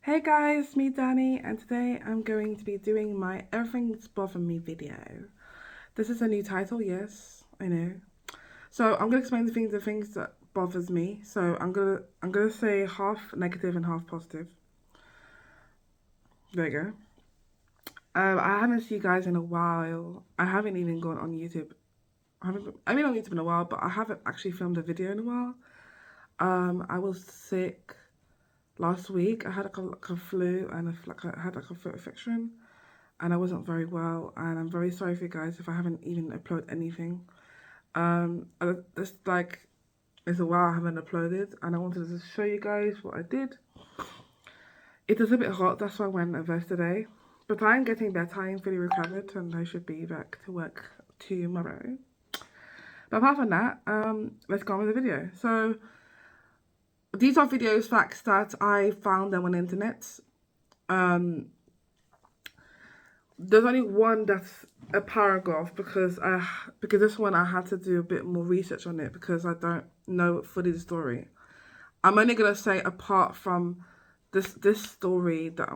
Hey guys, me Danny, and today I'm going to be doing my Everything's Bothering Me video. This is a new title, yes, I know. So I'm gonna explain the things that bothers me. So I'm gonna say half negative and half positive. There you go. I haven't seen you guys in a while. I haven't even gone on YouTube. I've been on YouTube in a while, but I haven't actually filmed a video in a while. I was sick last week. I had like a flu and I had like a foot infection. And I wasn't very well, and I'm very sorry for you guys if I haven't even uploaded anything. This like it's a while I haven't uploaded, and I wanted to show you guys what I did. It is a bit hot, that's why I went a vest today, but I'm getting better. I'm fully recovered, and I should be back to work tomorrow. But apart from that, let's go on with the video. So these are videos facts that I found them on the internet. Um, There's only one that's a paragraph because this one I had to do a bit more research on it because I don't know fully the story. I'm only gonna say apart from this story that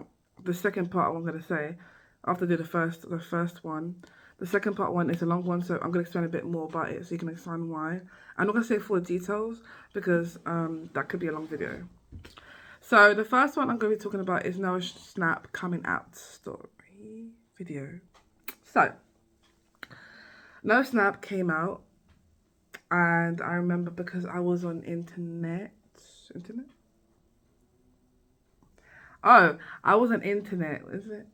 the second part I'm gonna say after I do the first one. The second part one is a long one, so I'm gonna explain a bit more about it so you can understand why. I'm not gonna say full details because that could be a long video. So the first one I'm gonna be talking about is Noah Snap coming out story video. So, No Snap came out, and I remember because I was on internet. Oh, I was on internet. Is it?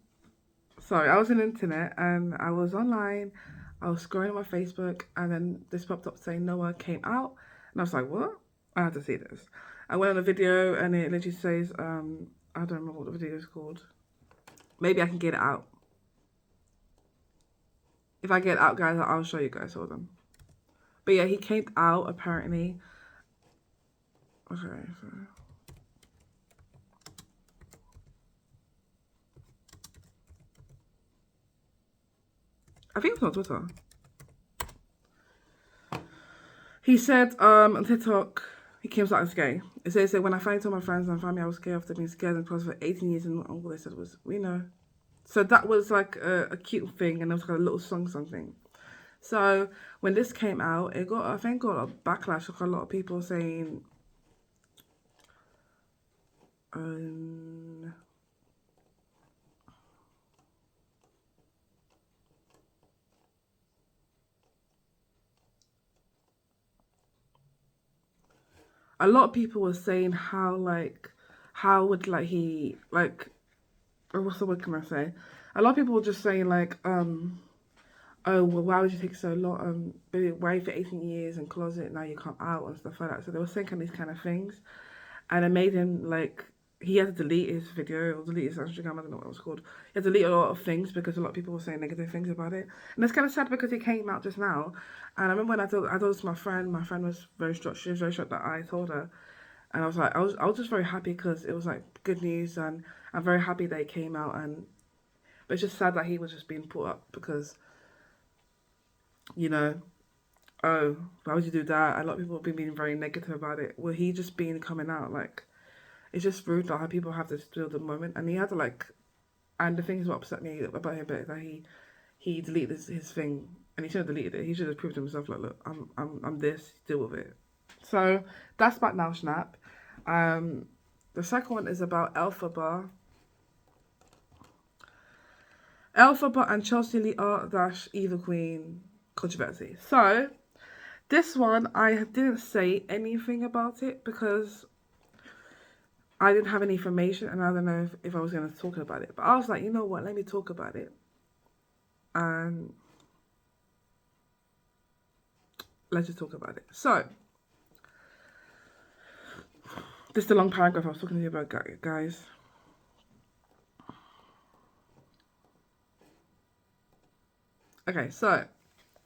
Sorry, I was on internet, and I was online. I was scrolling my Facebook, and then this popped up saying Noah came out, and I was like, "What?" I had to see this. I went on a video, and it literally says, I don't remember what the video is called. Maybe I can get it out. If I get it out, guys, I'll show you guys all of them. But yeah, he came out apparently. Okay, so I think it was on Twitter. He said on TikTok he came out as gay. It says that when I finally told my friends and family I was gay after being scared and close for 18 years, and all they said was, "We know." So that was like a cute thing, and it was like a little song something. So when this came out, I think got a backlash. Like a lot of people saying, um, a lot of people were saying how would like he like, or what's the word can I say? A lot of people were just saying like, oh well, why would you take so long? Why for 18 years in closet now you come out and stuff like that. So they were saying these kind of things, and it made him like he had to delete his video or delete his Instagram. I don't know what it was called. He had to delete a lot of things because a lot of people were saying negative things about it, and it's kind of sad because he came out just now. And I remember when I told this to my friend. My friend was very shocked. She was very shocked that I told her, and I was like, I was just very happy because it was like good news, and I'm very happy that he came out. And but it's just sad that he was just being put up because you know, oh, why would you do that? A lot of people have been being very negative about it. Well, he just being coming out, like, it's just rude like how people have to spill the moment. And he had to, like, and the thing is what upset me about him is that he deleted his thing, and he should have deleted it. He should have proved to himself, like, look, I'm this, deal with it. So that's about Now Snap. The second one is about Elphaba. Elphaba and Chelsea Lee Art dash Eva Queen controversy. So this one, I didn't say anything about it because I didn't have any information and I don't know if I was going to talk about it. But I was like, you know what, let me talk about it. And let's just talk about it. So, this is the long paragraph I was talking to you about, guys. Okay, so,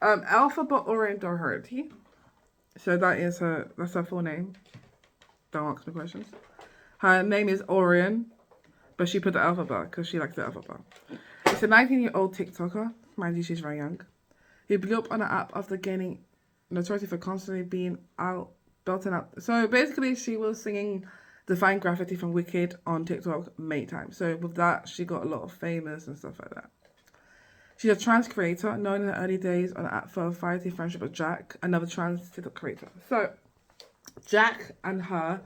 Elphaba Orion Doherty. So that's her full name. Don't ask me questions. Her name is Orion, but she put the alphabet because she likes the alphabet. It's a 19-year-old TikToker, mind you, she's very young, who blew up on an app after gaining notoriety for constantly being out, belting out. So basically, she was singing defined graffiti from Wicked on TikTok many times. So with that, she got a lot of famous and stuff like that. She's a trans creator, known in the early days on the app for a fighting friendship with Jack, another trans TikTok creator. So Jack and her,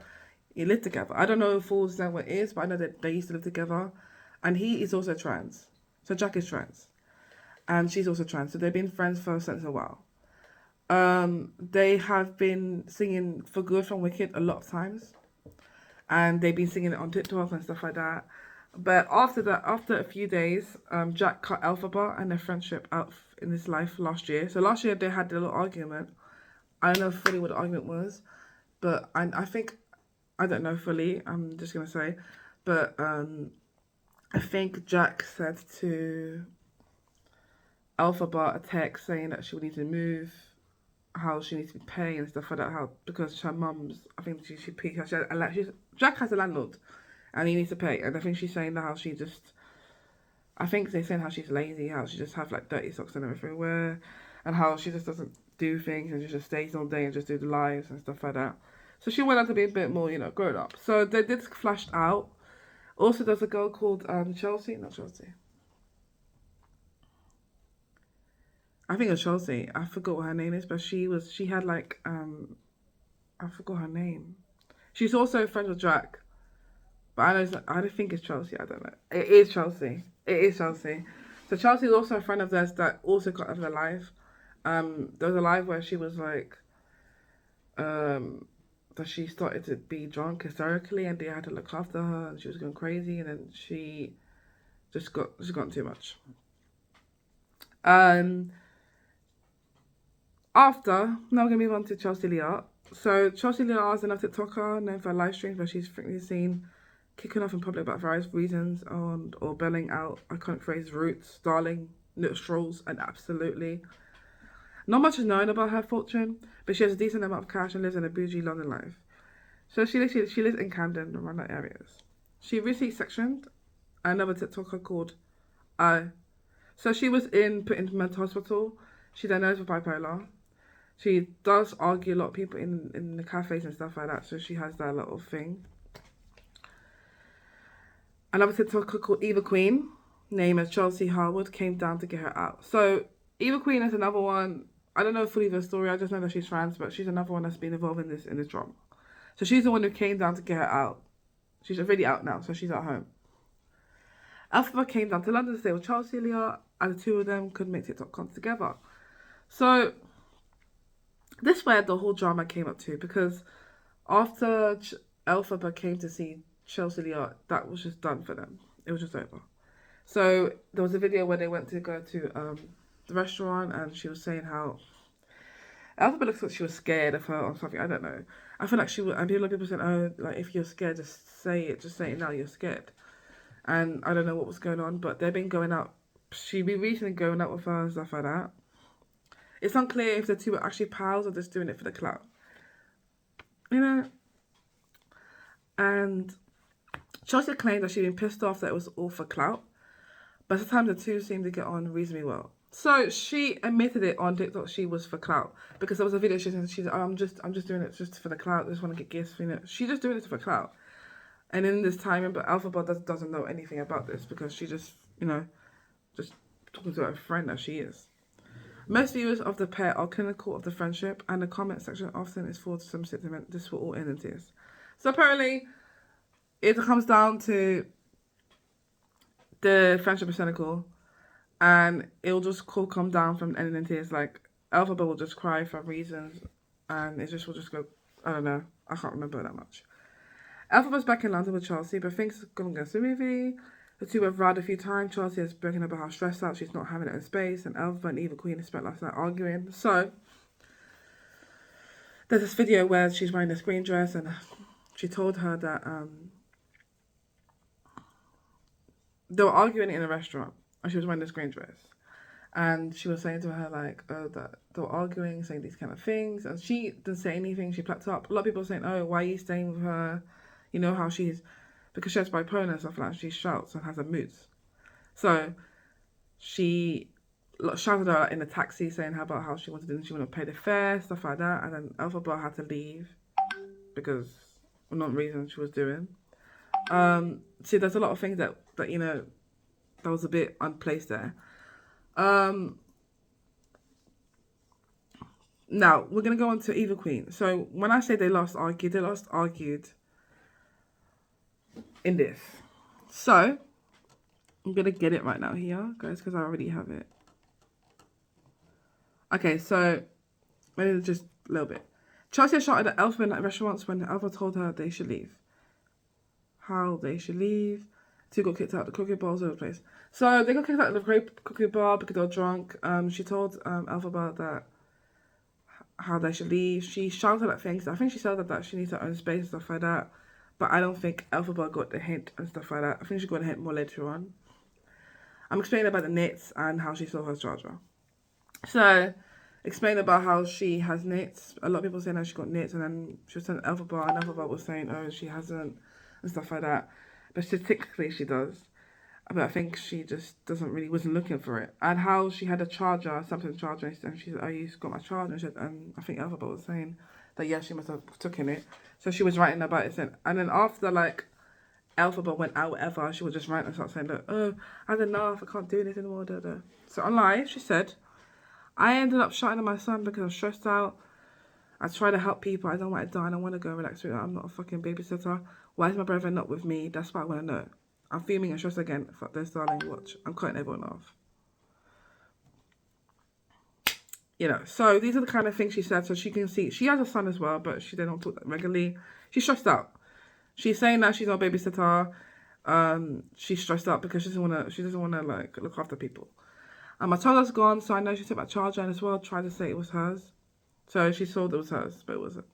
they live together. I don't know full extent what it is, but I know that they used to live together. And he is also trans. So Jack is trans. And she's also trans. So they've been friends for since a while. They have been singing For Good from Wicked a lot of times. And they've been singing it on TikTok and stuff like that. But after that, after a few days, Jack cut Elphaba and their friendship out in his life last year. So last year they had a little argument. I don't know fully what the argument was, but I think, I don't know fully, I'm just going to say. But I think Jack said to Elphaba a text saying that she would need to move, how she needs to be paying and stuff like that, how because her mum's, I think she peaked, Jack has a landlord and he needs to pay, and I think she's saying that how she just, I think they're saying how she's lazy, how she just have like dirty socks and everywhere, and how she just doesn't do things and just stays all day and just do the lives and stuff like that. So she went out to be a bit more, you know, grown up. So they did flashed out. Also, there's a girl called Chelsea, not Chelsea. I think it's Chelsea. I forgot what her name is, but she had like, I forgot her name. She's also friends with Jack, but I don't think it's Chelsea. I don't know. It is Chelsea. It is Chelsea. So Chelsea is also a friend of theirs that also got out of the live. There was a live where she was like, that she started to be drunk hysterically, and they had to look after her, and she was going crazy, and then she just got too much. After, now we're going to move on to Chelsea Leah. So Chelsea Leah is another TikToker known for live streams where she's frequently seen kicking off in public about various reasons or belling out iconic phrases, roots, darling, nostrils, and absolutely. Not much is known about her fortune, but she has a decent amount of cash and lives in a bougie London life. So she lives in Camden, around that areas. She recently sectioned another TikToker called So she was put into mental hospital. She's diagnosed with bipolar. She does argue a lot of people in the cafes and stuff like that, so she has that little thing. Another TikToker called Eva Queen, named as Chelsea Harwood, came down to get her out. So Eva Queen is another one. I don't know fully the story. I just know that she's trans, but she's another one that's been involved in this drama. So she's the one who came down to get her out. She's already out now, so she's at home. Elphaba came down to London to stay with Chelsea Leah, and the two of them could make TikTok content together. So this is where the whole drama came up to, because after Elphaba came to see Chelsea Leah, that was just done for them. It was just over. So there was a video where they went to go to the restaurant, and she was saying how Elphaba looks like she was scared of her or something. I don't know. I feel like she would, and a lot of people said, "Oh, like if you're scared, just say it. Just say it now. You're scared." And I don't know what was going on, but they've been going out. She'd been recently going out with her and stuff like that. It's unclear if the two are actually pals or just doing it for the clout. You know? And Chelsea claimed that she'd been pissed off that it was all for clout, but sometimes the two seemed to get on reasonably well. So she admitted it on TikTok she was for clout, because there was a video she said, "Oh, I'm just doing it just for the clout. I just want to get gifts, you know." She's just doing it for clout. And in this time, but Elphaba doesn't know anything about this, because she just, you know, just talking to her friend as she is. Most viewers of the pair are clinical of the friendship, and the comment section often is full of some sentiment. This will all end in tears. So apparently, it comes down to the friendship is cynical, and it'll just come down from ending in tears. Like, Elphaba will just cry for reasons, and it just will just go, I don't know, I can't remember that much. Elphaba's back in London with Chelsea, but things are going to go smoothly. The two have rowed a few times. Chelsea has spoken about how stressed out she's not having it in space, and Elphaba and Eva Queen have spent last night arguing. So there's this video where she's wearing this green dress, and she told her that they were arguing in a restaurant, and she was wearing this green dress. And she was saying to her, like, oh, that they were arguing, saying these kind of things. And she didn't say anything. She plucked up. A lot of people are saying, oh, why are you staying with her? You know how she's, because she has bipolar and stuff like that, she shouts and has a moods. So she shouted her in the taxi, saying about how she wanted to pay the fare, stuff like that. And then Elphaba had to leave because or not reason she was doing. See, there's a lot of things that that was a bit unplaced there. Now we're gonna go on to Eva Queen. So when I say they lost argued in this. So I'm gonna get it right now here, guys, because I already have it. Okay, so maybe just a little bit. Chelsea shouted at Elphaba in restaurants when Elphaba told her they should leave. How they should leave. Two got kicked out of the cookie bar all over the place. So they got kicked out of the cookie bar because they were drunk. She told Elphaba that how they should leave. She shouted at things. I think she said that she needs her own space and stuff like that. But I don't think Elphaba got the hint and stuff like that. I think she got the hint more later on. I'm explaining about the knits and how she saw her charger. So, explain about how she has knits. A lot of people saying that she got knits, and then she was saying Elphaba, and Elphaba was saying, oh, she hasn't, and stuff like that. But statistically, she does. But I think she just wasn't looking for it. And how she had a charger, Samsung charger, and she said, oh, you got my charger. And, I think Elphaba was saying that, yeah, she must have taken it. So she was writing about it. And then after, like, Elphaba went out, whatever, she would just write and start saying, that, oh, I had enough, I can't do this anymore. Da, da. So on live, she said, I ended up shouting at my son because I'm stressed out. I try to help people. I don't want to die and I want to go relax with it. I'm not a fucking babysitter. Why is my brother not with me? That's what I want to know. I'm fuming and stressed again. Fuck this, darling. Watch. I'm cutting everyone off. So these are the kind of things she said. So she can see. She has a son as well, but they don't talk that regularly. She's stressed out. She's saying that she's not a babysitter. She's stressed out because she doesn't wanna like look after people. My charger's gone, so I know she took my charger and as well tried to say it was hers. So she saw it was hers, but it wasn't.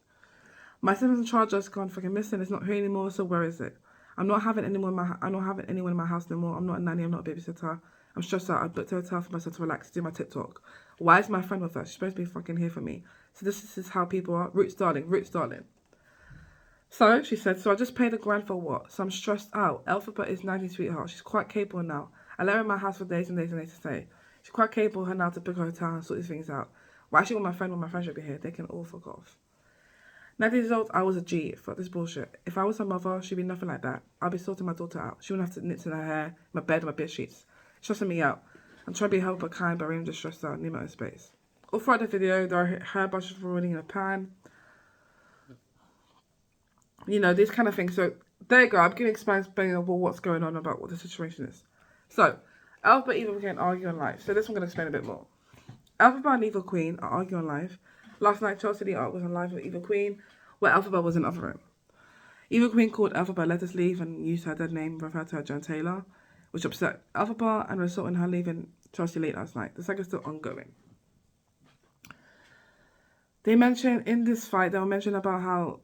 My Samsung charger's gone fucking missing. It's not here anymore, so where is it? I'm not having anyone in my house no more. I'm not a nanny, I'm not a babysitter. I'm stressed out. I booked a hotel for myself to relax, do my TikTok. Why is my friend with her? She's supposed to be fucking here for me. So this is how people are. Roots darling. So she said, so I just paid $1,000 for what? So I'm stressed out. Elphaba is 90, sweetheart. She's quite capable now. I let her in my house for days and days and days to stay. She's quite capable her now to book a hotel and sort these things out. Why she want my friend when my friend should be here? They can all fuck off. 90 years old, I was a G. Fuck this bullshit. If I was her mother, she'd be nothing like that. I'd be sorting my daughter out. She wouldn't have to knit in her hair, my bed, my bed sheets. Stressing me out. I'm trying to be helpful but kind, but I'm just stressed out. Need my own space. All throughout the video, there are hair brushes rolling in a pan. These kind of things. So there you go. I'm giving explaining about what's going on about what the situation is. So, Elphaba and Eva can argue on live. So this one I'm going to explain a bit more. Elphaba and Eva Queen are arguing on live. Last night, Chelsea Lee was on live with Eva Queen, where Elphaba was in the other room. Eva Queen called Elphaba let us leave and used her dead name, referred to her John Taylor, which upset Elphaba and resulted in her leaving Chelsea late last night. The second's still ongoing. They mentioned in this fight, they were mentioning about how,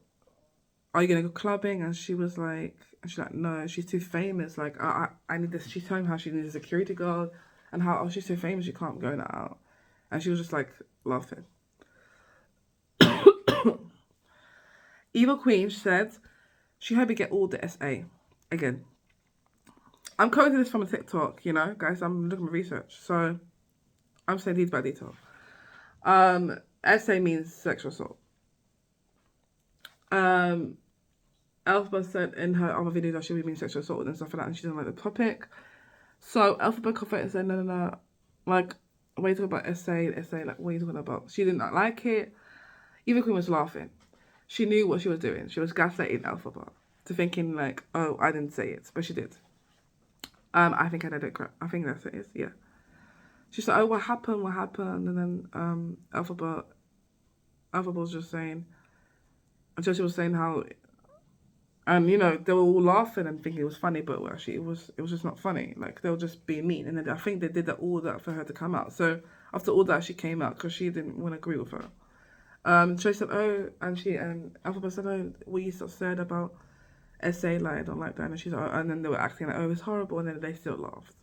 are you going to go clubbing? And she was like, no, she's too famous. Like, I need this. She's telling how she needs a security guard and how, she's too famous, she can't go out. And she was just like laughing. Eva Queen said she hope we get all the SA. Again, I'm quoting this from a TikTok, guys, I'm looking at research. So I'm saying detail by detail. SA means sexual assault. Elphaba said in her other videos that she would mean sexual assault and stuff like that, and she didn't like the topic. So Elphaba confessed and said, no. Like, what are you talking about? SA, like, what are you talking about? She did not like it. Eva Queen was laughing. She knew what she was doing. She was gaslighting Elphaba to thinking like, oh, I didn't say it, but she did. I think I did it correct. I think that's it is, yeah. She said, oh, what happened? And then Elphaba was just saying, until she was saying how, and they were all laughing and thinking it was funny, but actually it was just not funny. Like, they were just being mean, and then I think they did all that for her to come out. So after all that, she came out because she didn't want to agree with her. She said, oh, and Elphaba said, oh, what you said about SA, like, I don't like that. And she's like, and then they were acting like, oh, it's horrible, and then they still laughed.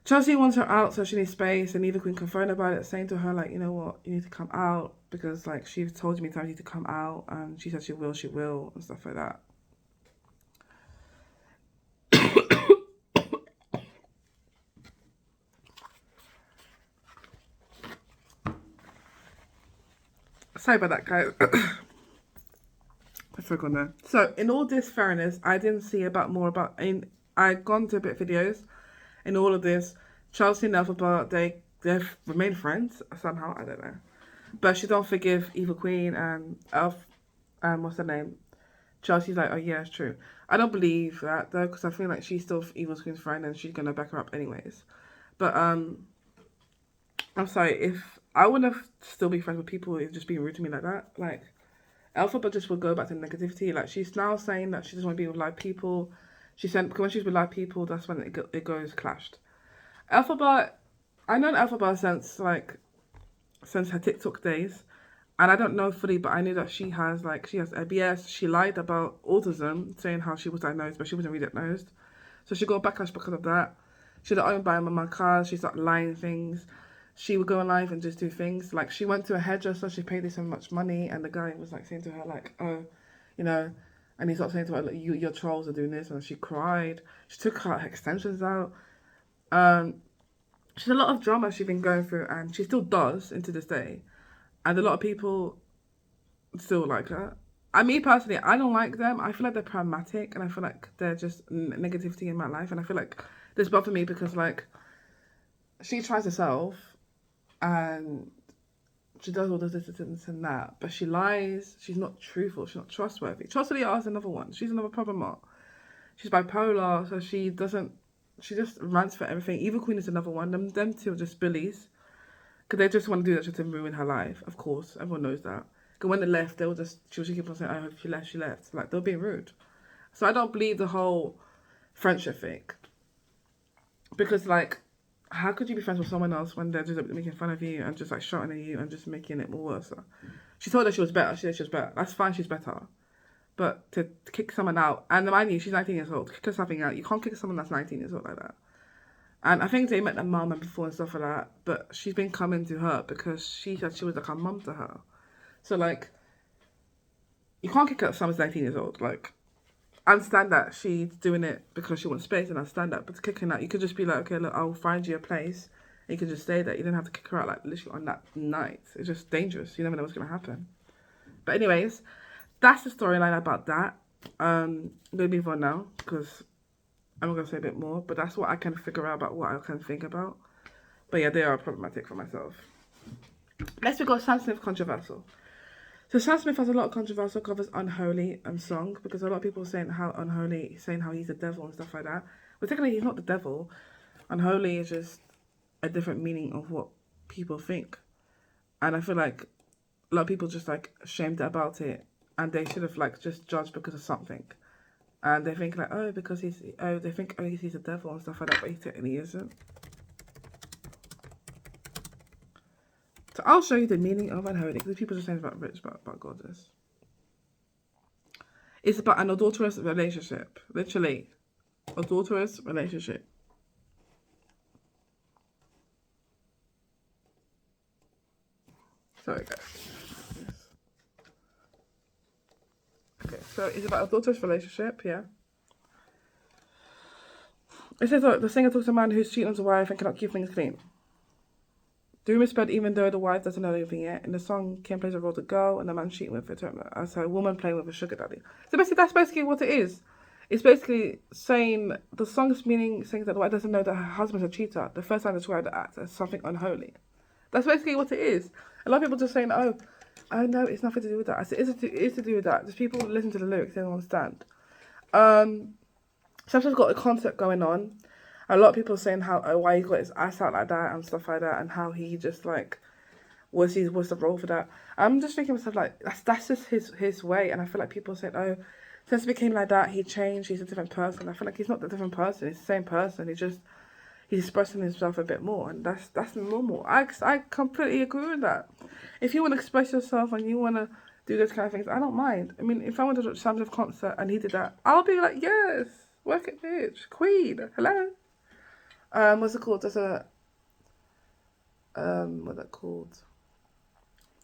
Chelsea wants her out, so she needs space, and Eva Queen confirmed about it, saying to her, like, you know what, you need to come out, because, like, she's told me times you need to come out, and she said she will, and stuff like that. Sorry about that, guys. focus on there. So in all this fairness, I didn't see I gone to a bit of videos. In all of this, Chelsea and Elphaba, they've remained friends somehow. I don't know, but she don't forgive Evil Queen and what's her name? Chelsea's like, oh yeah, it's true. I don't believe that though, because I feel like she's still Evil Queen's friend and she's gonna back her up anyways. But I'm sorry, if I would have still be friends with people who've just been rude to me like that. Like, Elphaba just will go back to negativity. Like, she's now saying that she doesn't want to be with live people. She said, because when she's with live people, that's when it goes clashed. Elphaba, I know Elphaba since her TikTok days. And I don't know fully, but I knew that she has IBS. She lied about autism, saying how she was diagnosed, but she wasn't really diagnosed. So she got backlash because of that. She would only buy my cars. She started lying things. She would go on live and just do things. Like, she went to a hairdresser, she paid her so much money, and the guy was like saying to her, like, oh, you know, and he started saying to her, like, your trolls are doing this, and she cried. She took her extensions out. She's a lot of drama she's been going through, and she still does into this day. And a lot of people still like her. Me personally, I don't like them. I feel like they're pragmatic, and I feel like they're just negativity in my life. And I feel like this bothers me because, like, she tries herself, and she does all this and that, but she lies. She's not truthful. She's not trustworthy. Trustworthy is another one. She's another problem mark. She's bipolar, so she just rants for everything. Evil Queen is another one. Them two are just bullies. Because they just want to do that just to ruin her life, of course. Everyone knows that. Because when they left, she was keep on saying, oh, if she left. Like, they were being rude. So I don't believe the whole friendship thing. Because, like, how could you be friends with someone else when they're just making fun of you and just, like, shouting at you and just making it more worse? She told her she was better. She said she was better. That's fine, she's better. But to kick someone out, and mind you, she's 19 years old. To kick her something out, you can't kick someone that's 19 years old like that. And I think they met their mum and before and stuff like that. But she's been coming to her because she said she was like a mum to her. So, like, you can't kick out someone's 19 years old. Like, I understand that she's doing it because she wants space, and I understand that. But to kicking out, you could just be like, okay, look, I'll find you a place. And you could just stay there. You don't have to kick her out, like, literally on that night. It's just dangerous. You never know what's going to happen. But anyways, that's the storyline about that. I'm going to move on now because I'm not going to say a bit more, but that's what I can figure out about what I can think about. But yeah, they are problematic for myself. Next we got Sam Smith controversial. So Sam Smith has a lot of controversial covers Unholy song because a lot of people are saying how unholy, saying how he's the devil and stuff like that. But technically he's not the devil. Unholy is just a different meaning of what people think. And I feel like a lot of people just like ashamed about it, and they should have like just judged because of something. And they think like, oh, because he's a devil and stuff like that, but he technically isn't. So I'll show you the meaning of unholy, because people just saying about rich, about goddess. It's about an adulterous relationship. Literally, adulterous relationship. Sorry guys. Okay, so it's about adulterous relationship, yeah. It says the singer talks to a man who's cheating on his wife and cannot keep things clean. The rumor spread even though the wife doesn't know anything yet. In the song, Kim plays a role of the girl and the man cheating with her as a woman playing with a sugar daddy. So basically, that's basically what it is. It's basically saying, the song's meaning saying that the wife doesn't know that her husband's a cheater. The first time described the act as something unholy. That's basically what it is. A lot of people just saying, oh no, it's nothing to do with that. I said, it is to do with that. Just people listen to the lyrics, they don't understand. Samson's got a concept going on. A lot of people are saying how why he got his ass out like that and stuff like that, and how he just like what's the role for that. I'm just thinking to myself like that's just his way, and I feel like people are saying, oh, since he became like that, he changed, he's a different person. I feel like he's not the different person, he's the same person. He's expressing himself a bit more, and that's normal. I completely agree with that. If you want to express yourself and you want to do those kind of things, I don't mind. I mean, if I went to Sam Smith concert and he did that, I'll be like, yes, work it, bitch, queen, hello. What's it called? There's a what's that called?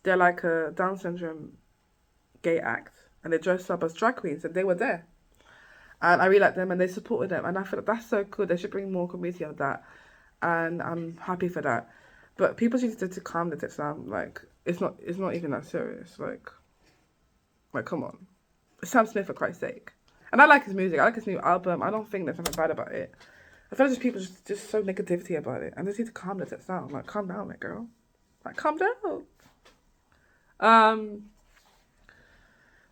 They're like a Down syndrome gay act, and they dressed up as drag queens, and they were there. And I really like them, and they supported them, and I feel like that's so cool. They should bring more community of that, and I'm happy for that. But people need to calm the tits down. Like, it's not even that serious. Like come on. Sam Smith, for Christ's sake. And I like his music. I like his new album. I don't think there's something bad about it. I feel like just people just so negativity about it. And they need to calm it down. Like, calm down, like, girl. Like, calm down. So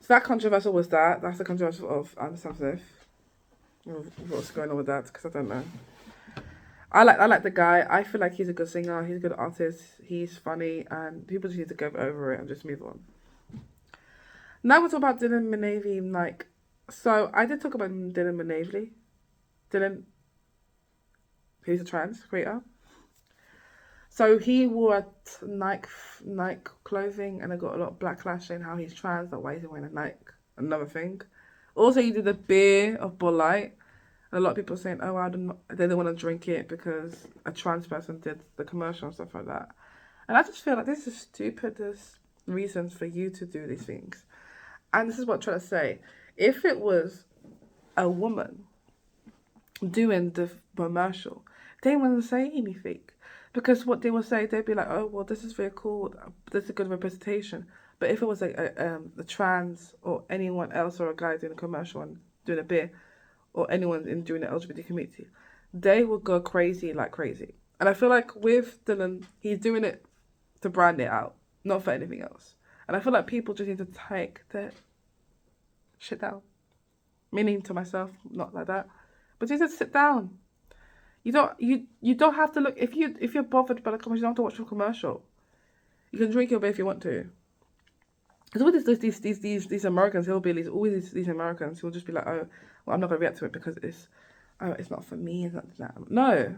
that controversial was that. That's the controversial of Sam Smith. What's going on with that? Because I don't know. I like the guy. I feel like he's a good singer. He's a good artist. He's funny, and people just need to go over it and just move on. Now we're talking about Dylan Mulvaney. Like, so I did talk about Dylan Mulvaney. Dylan, who's a trans creator. So he wore Nike clothing, and I got a lot of backlash saying how he's trans. Like, why is he wearing a Nike? Another thing. Also, he did a beer of Bud Light. A lot of people are saying, oh, they don't want to drink it because a trans person did the commercial and stuff like that. And I just feel like this is stupidest reasons for you to do these things. And this is what I'm trying to say. If it was a woman doing the commercial, they wouldn't say anything. Because what they would say, they'd be like, oh, well, this is very cool. This is a good representation. But if it was like a trans or anyone else or a guy doing a commercial and doing a beer, or anyone in doing the LGBT community, they will go crazy like crazy. And I feel like with Dylan, he's doing it to brand it out, not for anything else. And I feel like people just need to take their shit down. Meaning to myself, not like that, but just sit down. You don't have to look if you're bothered by the commercial. You don't have to watch the commercial. You can drink your beer if you want to. Because all these Americans, hillbillies, always these Americans who'll just be like, oh, well, I'm not gonna react to it because it's not for me. It's not that. No,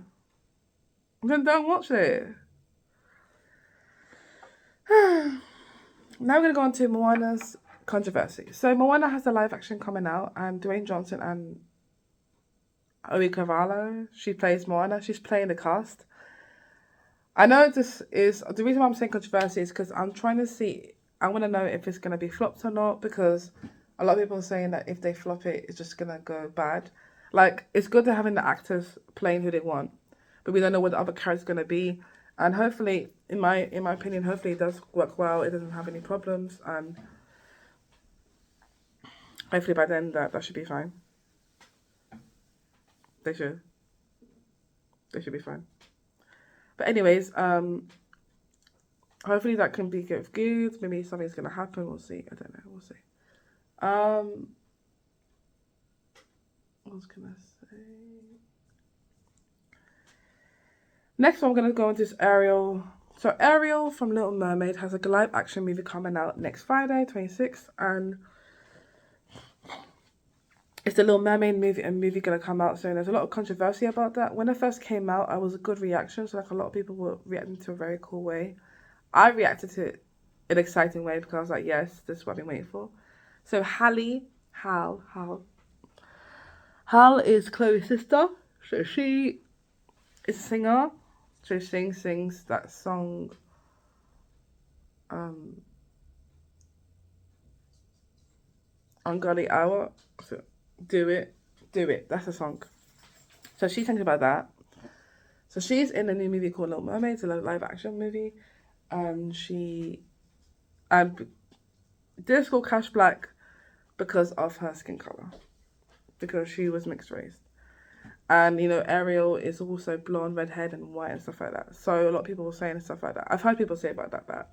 then don't watch it. Now we're gonna go on to Moana's controversy. So Moana has a live action coming out, and Dwayne Johnson and Oe Cavallo, she plays Moana. She's playing the cast. I know this is the reason why I'm saying controversy is because I'm trying to see. I want to know if it's going to be flopped or not, because a lot of people are saying that if they flop it, it's just going to go bad. Like, it's good to having the actors playing who they want, but we don't know what the other character's going to be. And hopefully, in my opinion, hopefully it does work well. It doesn't have any problems, and hopefully by then that should be fine. They should be fine. But anyways, hopefully that can be good. Maybe something's gonna happen. We'll see. I don't know. We'll see. What was gonna say? Next one, I'm gonna go into is Ariel. So Ariel from Little Mermaid has a live action movie coming out next Friday, 26th, and it's the Little Mermaid movie gonna come out soon. There's a lot of controversy about that. When it first came out, I was a good reaction. So like a lot of people were reacting to a very cool way. I reacted to it in an exciting way because I was like, yes, this is what I've been waiting for. So Hal is Chloe's sister. So she is a singer. So she sings that song. Ungodly Hour. So do it. That's a song. So she sings about that. So she's in a new movie called Little Mermaid. It's a live action movie. And she did called Cash Black because of her skin color, because she was mixed race. And Ariel is also blonde, redhead, and white and stuff like that. So a lot of people were saying stuff like that. I've heard people say about that.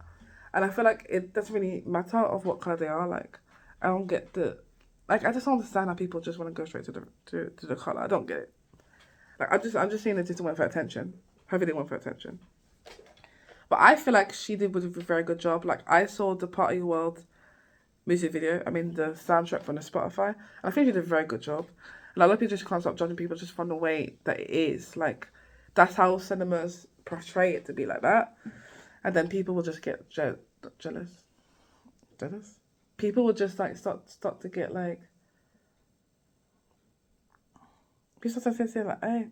And I feel like it doesn't really matter of what color they are. Like, I don't get I just don't understand how people just want to go straight to the color. I don't get it. Like, I'm just seeing it just went for attention. Hopefully they went for attention. But I feel like she did a very good job. Like, I saw the Party World music video. I mean, the soundtrack from the Spotify. And I think she did a very good job. And a lot of people just can't stop judging people just from the way that it is. Like, that's how cinemas portray it to be like that. And then people will just get jealous. People will just, like, start to get, like... People start to say, like, hey...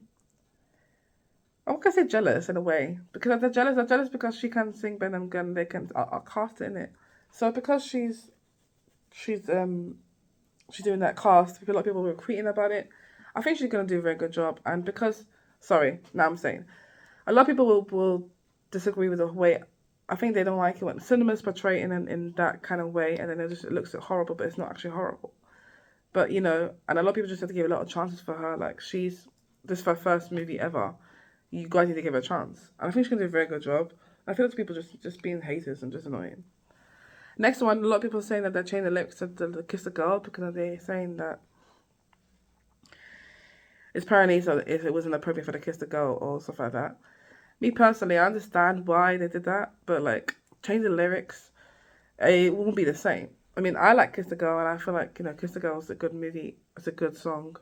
I'm gonna say jealous in a way, because they're jealous because she can sing better than them. They can cast it in it. So because she's doing that cast, a lot of people were tweeting about it. I think she's gonna do a very good job. And I'm saying a lot of people will disagree with the way I think they don't like it when cinemas portray it in that kind of way, and then it looks horrible, but it's not actually horrible. But you know, and a lot of people just have to give a lot of chances for her. Like this is her first movie ever. You guys need to give her a chance, and I think she's gonna do a very good job. I feel like people just being haters and just annoying. Next one, a lot of people are saying that they're changing the lyrics to the Kiss the Girl because they're saying that it's apparently so if it wasn't appropriate for the Kiss the Girl or stuff like that. Me personally, I understand why they did that, but like change the lyrics, it won't be the same. I mean, I like Kiss the Girl, and I feel like Kiss the Girl is a good movie. It's a good song,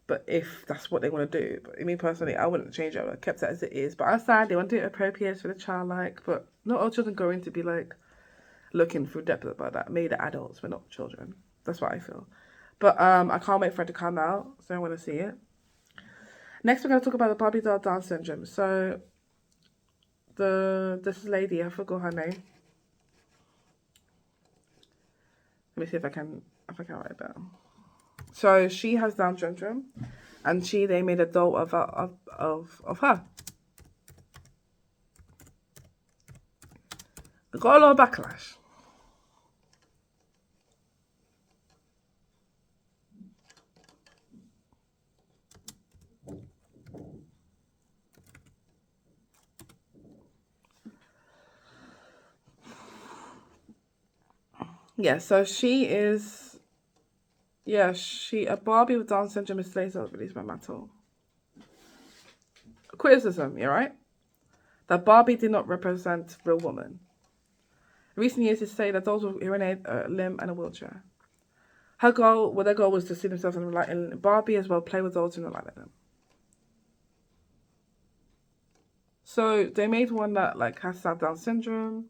but if that's what they want to do, but me personally, I wouldn't change it. I kept it as it is. But I understand they want to do it appropriate for the childlike, but not all children going to be like looking through depth about that. Maybe the adults, but not children. That's what I feel. But I can't wait for it to come out, so I want to see it. Next, we're going to talk about the Barbie doll Down syndrome. So this lady, I forgot her name. Let me see if I can write it down. So she has Down syndrome, and they made a doll of her. They got a lot of backlash. Yeah, so she is. Yeah, a Barbie with Down syndrome is slated to released by Mattel. Criticism, you're right. That Barbie did not represent real woman. In recent years, it's said that those with urinate a limb and a wheelchair. Their goal was to see themselves in Barbie as well, play with dolls who don't like them. So they made one that like has Down syndrome.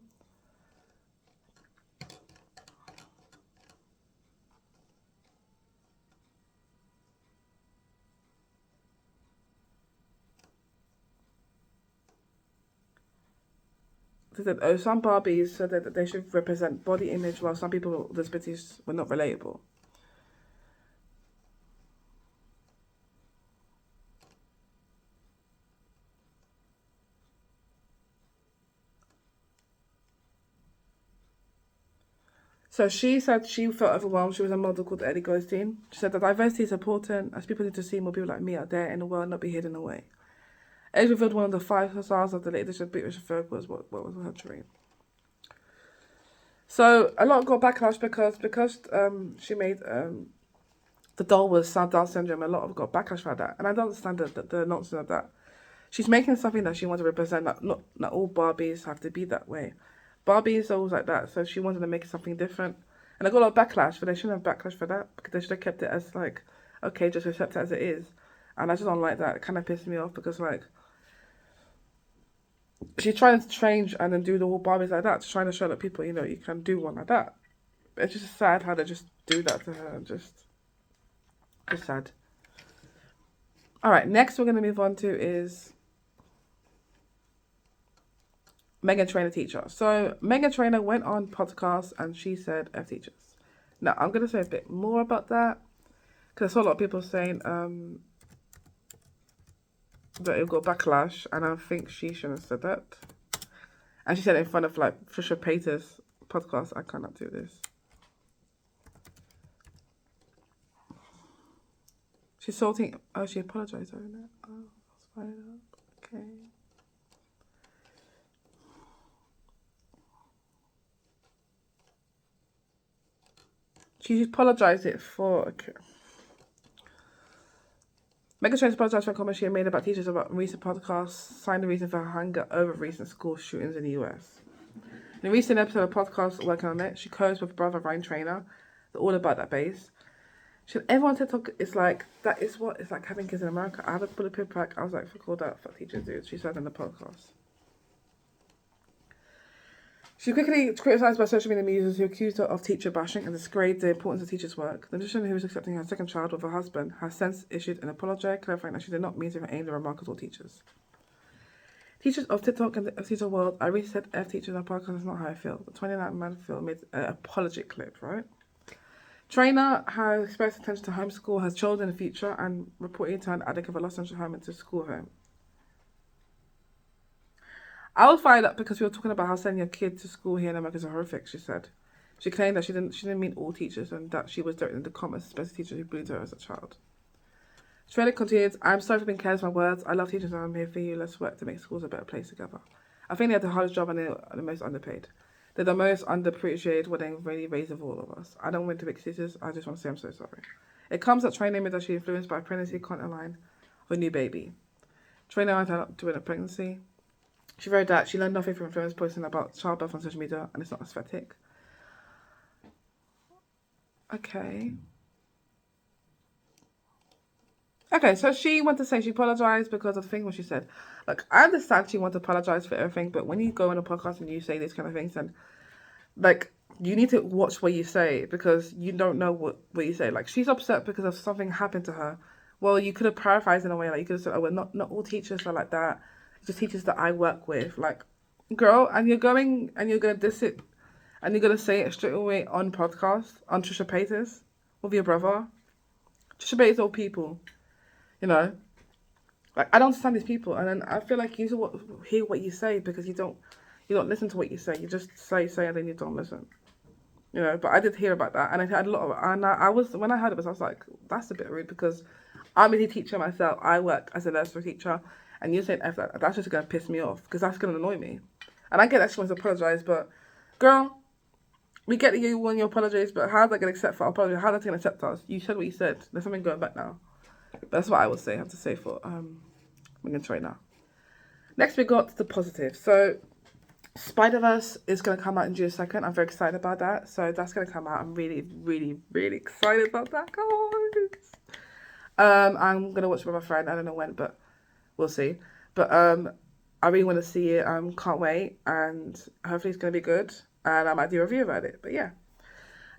They said, some Barbies said that they should represent body image, while some people with disabilities were not relatable. So she said she felt overwhelmed. She was a model called Ellie Goldstein. She said that diversity is important as people need to see more people like me out there in the world and not be hidden away. Ellie revealed one of the 5 stars of the latest British Vogue was what was her dream. So a lot got backlash because she made the doll was Down syndrome. A lot of got backlash for that, and I don't understand the nonsense of that. She's making something that she wants to represent. That not all Barbies have to be that way. Barbie is always like that, so she wanted to make something different. And I got a lot of backlash, but they shouldn't have backlash for that because they should have kept it as like, okay, just accept it as it is. And I just don't like that. It kind of pissed me off because like she's trying to change and then do the whole Barbies like that, trying to show that people, you can do one like that. But it's just sad how they just do that to her and just sad. All right, next we're gonna move on to is Meghan Trainor teacher. So Meghan Trainor went on podcast and she said F teachers. Now I'm gonna say a bit more about that because I saw a lot of people saying that it got backlash, and I think she shouldn't have said that. And she said it in front of like Trisha Paytas podcast. I cannot do this. She's salting. Oh, she apologized over that. Oh, that's fine. Okay. She apologized it for. Okay. Meghan Trainor apologized for a comment she had made about teachers about recent podcasts, citing the reason for her anger over recent school shootings in the US. In a recent episode of podcast Working on It, she co-hosts with brother Ryan Trainor, All About That Base. She said, everyone TikTok is like, that is what it's like having kids in America. I have a bulletproof pack. I was like, fuck all that, fuck teachers, dude. She said in the podcast. She quickly criticised by social media users who accused her of teacher bashing and discredited the importance of teachers' work. The musician, who was accepting her second child with her husband, has since issued an apology, clarifying that she did not mean to aim the remarks at all teachers. Teachers of TikTok and the teacher world, I really said F teachers on podcast is not how I feel. The 29-man film made an apology clip, right? Trainor has expressed intention to homeschool her children in the future and reportedly turned addict of a Los Angeles home into a school home. I was fired up because we were talking about how sending your kid to school here in America is horrific, she said. She claimed that she didn't mean all teachers and that she was directing the comments, especially teachers who bullied her as a child. Shredder continued, I'm sorry for being careless with my words. I love teachers and I'm here for you. Let's work to make schools a better place together. I think they have the hardest job and they're the most underpaid. They're the most underappreciated when they really raise of all of us. I don't want to make excuses. I just want to say I'm so sorry. It comes that training is actually influenced by pregnancy content line of a new baby. Training on during a pregnancy. She wrote that she learned nothing from influence posting about childbirth on social media and it's not aesthetic. Okay. Okay, so she wanted to say she apologized because of the thing what she said. Like, I understand she wants to apologize for everything, but when you go on a podcast and you say these kind of things, then, like, you need to watch what you say because you don't know what you say. Like, she's upset because of something happened to her. Well, you could have paraphrased in a way, like, you could have said, oh, well, not all teachers are like that. It's just teachers that I work with. Like, girl, and you're going to diss it, and you're going to say it straight away on podcast, on Trisha Paytas, with your brother. Trisha Paytas all people. You know, like I don't understand these people, and then I feel like you hear what you say because you don't listen to what you say. You just say, and then you don't listen. You know, but I did hear about that, and I had a lot of, and I was when I heard it, I was like, that's a bit rude because I'm a teacher myself. I work as a nursery teacher, and you're saying F that. That's just gonna piss me off because that's gonna annoy me. And I get that she wants to apologize, but girl, we get that you want your apologies, but how's that gonna accept for our apology? How's that gonna accept us? You said what you said. There's something going back now. But that's what I would say. I have to say for Megan Trainor. Next, we got the positive. So, Spider-Verse is going to come out in June 2nd. I'm very excited about that. So, that's going to come out. I'm really, really, really excited about that, guys. I'm going to watch it with my friend. I don't know when, but we'll see. But I really want to see it. Can't wait. And hopefully it's going to be good. And I might do a review about it. But yeah.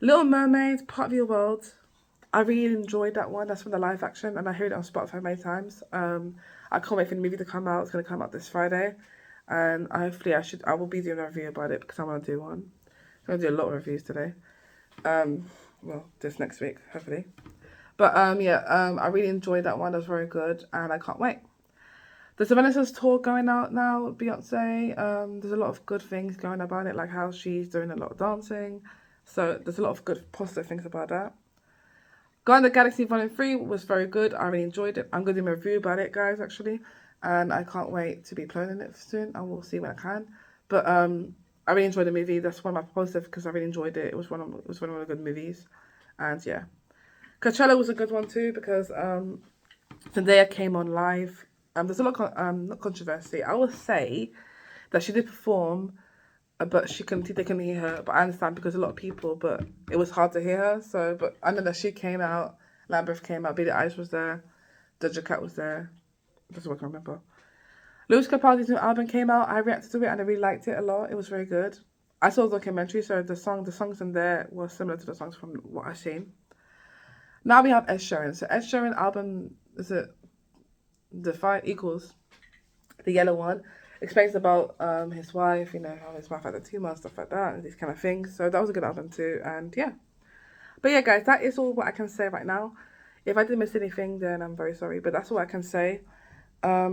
Little Mermaid, Part of Your World. I really enjoyed that one. That's from the live action, and I heard it on Spotify many times. I can't wait for the movie to come out. It's going to come out this Friday, and hopefully I will be doing a review about it because I want to do one. I'm going to do a lot of reviews today. Well, this next week, hopefully. But I really enjoyed that one. It was very good, and I can't wait. There's a Renaissance tour going out now with Beyonce. There's a lot of good things going about it, like how she's doing a lot of dancing. So there's a lot of good positive things about that. Guardians of the Galaxy Volume 3 was very good. I really enjoyed it. I'm going to do a review about it, guys, actually. And I can't wait to be playing it soon. I will see when I can. But I really enjoyed the movie. That's one of my positives because I really enjoyed it. It was one of the good movies. And yeah. Coachella was a good one too because Zendaya came on live. There's a lot of not controversy. I would say that she did perform, but they couldn't hear her. But I understand because a lot of people, but it was hard to hear her. So, but I know that she came out, Lambeth came out, Billie Eilish was there, Doja Cat was there. That's what I can remember. Lewis Capaldi's new album came out. I reacted to it and I really liked it a lot. It was very good. I saw the documentary, so the songs in there were similar to the songs from what I've seen. Now we have Ed Sheeran. So Ed Sheeran album is it Defy Equals, the yellow one. Explains about his wife, how his wife had a tumor and stuff like that, and these kind of things. So that was a good album too, and yeah. But yeah, guys, that is all what I can say right now. If I did miss anything, then I'm very sorry, but that's all I can say. I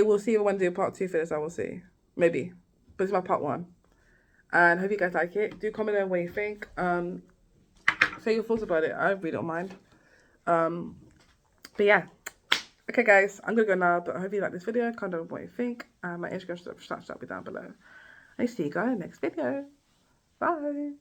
will see if I want to do part 2 for this. I will see, maybe, but it's my part 1, and hope you guys like it. Do comment on what you think. Say your thoughts about it. I really don't mind. But yeah. Okay, guys, I'm going to go now, but I hope you like this video. Comment on what you think. My Instagram shall be down below. I see you guys in the next video. Bye.